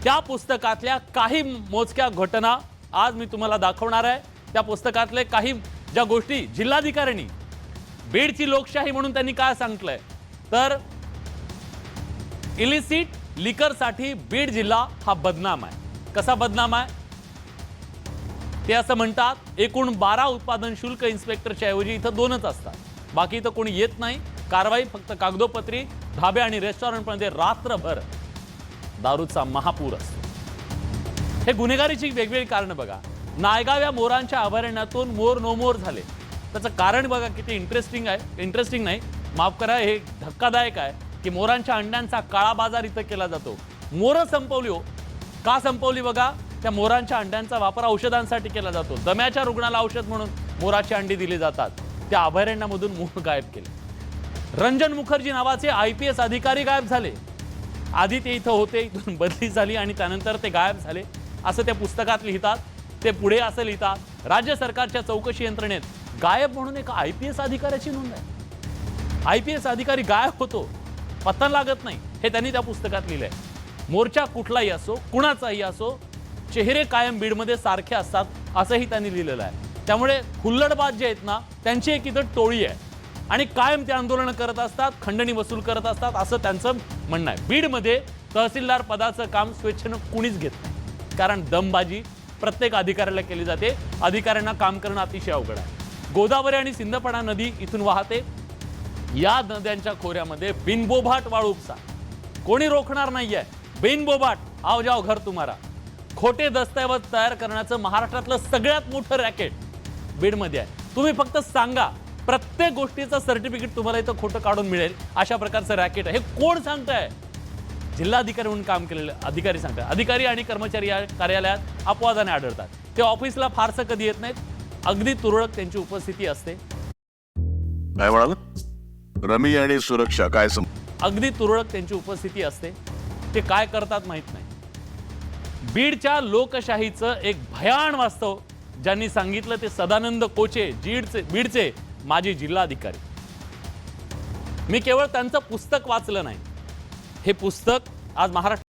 त्या पुस्तकातल्या काही मोजक्या घटना आज मी तुम्हाला दाखवणार आहे। त्या पुस्तकातले काही ज्या गोष्टी जिल्हाधिकाऱ्यांनी बीडची लोकशाही म्हणून त्यांनी काय सांगितलंय तर इलिसिट लिकरसाठी बीड जिल्हा हा बदनाम आहे। कसा बदनाम आहे ते असं म्हणतात, एकूण 12 उत्पादन शुल्क इन्स्पेक्टरच्या ऐवजी इथं 2च असतात, बाकी इथं कोणी येत नाही। कारवाई फक्त कागदोपत्री। ढाबे आणि रेस्टॉरंटमध्ये रात्रभर दारूचा महापूर असतो। हे गुन्हेगारीची वेगवेगळी कारण बघा। नायगाव या मोरांच्या अभयारण्यातून मोर नो मोर झाले, त्याचं कारण बघा किती इंटरेस्टिंग आहे। इंटरेस्टिंग नाही, माफ करा, हे धक्कादायक आहे की मोरांच्या अंड्यांचा काळा बाजार इथं केला जातो। मोर संपवली हो, का संपवली बघा, त्या मोरांच्या अंड्यांचा वापर औषधांसाठी केला जातो। दम्याच्या रुग्णाला औषध म्हणून मोराची अंडी दिली जातात। त्या अभयारण्यामधून मोर गायब केले। रंजन मुखर्जी नावाचे IPS अधिकारी गायब झाले। आधी ते इथं होते, इथून बदली झाली आणि त्यानंतर ते गायब झाले असं त्या पुस्तकात लिहितात। ते पुढे असं लिहितात, राज्य सरकारच्या चौकशी यंत्रणेत गायब म्हणून एका IPS अधिकाऱ्याची नोंद आहे। IPS अधिकारी गायब होतो, पत्ता लागत नाही, हे त्यांनी त्या पुस्तकात लिहिलंय। मोर्चा कुठलाही असो, कुणाचाही असो, चेहरे कायम बीडमध्ये सारखे असतात असंही त्यांनी लिहिलेलं आहे। त्यामुळे हुल्लडबाज जे आहेत ना, त्यांची एक इथं टोळी आहे आणि कायम ते आंदोलन करत असतात, खंडणी वसूल करत असतात असं त्यांचं म्हणणं आहे। बीडमध्ये तहसीलदार पदाचं काम स्वेच्छेनं कुणीच घेत नाही, कारण दमबाजी प्रत्येक अधिकाऱ्याला केली जाते। अधिकाऱ्यांना काम करणं अतिशय अवघड आहे। गोदावरी आणि सिंदफणा नदी इथून वाहते। या नद्यांच्या खोऱ्यामध्ये बिनबोभाट वाळू उपसा, कोणी रोखणार नाहीये। बिनबोभाट आओ जाओ घर तुम्हारा। खोटे दस्तऐवज तयार करण्याचं महाराष्ट्रातलं सगळ्यात मोठं रॅकेट बीडमध्ये आहे। तुम्ही फक्त सांगा, प्रत्येक गोष्टीचं सर्टिफिकेट तुम्हाला इथं खोटं काढून मिळेल, अशा प्रकारचं रॅकेट आहे। हे कोण सांगताय? जिल्हाधिकारी म्हणून काम केलेले अधिकारी सांगतात। अधिकारी आणि कर्मचारी या कार्यालयात अपवादाने आढळतात। ते ऑफिसला फारसं कधी येत नाहीत, अगदी तुरळक त्यांची उपस्थिती असते। काय म्हणाल? रमी आणि सुरक्षा काय अगदी तुरळक त्यांची उपस्थिती असते। ते काय करतात माहित नाही। बीडच्या लोकशाहीचं एक भयान वास्तव ज्यांनी सांगितलं ते सदानंद कोचे, बीडचे माजी जिल्हाधिकारी। मी केवळ त्यांचं पुस्तक वाचलं नाही, हे पुस्तक आज महाराष्ट्र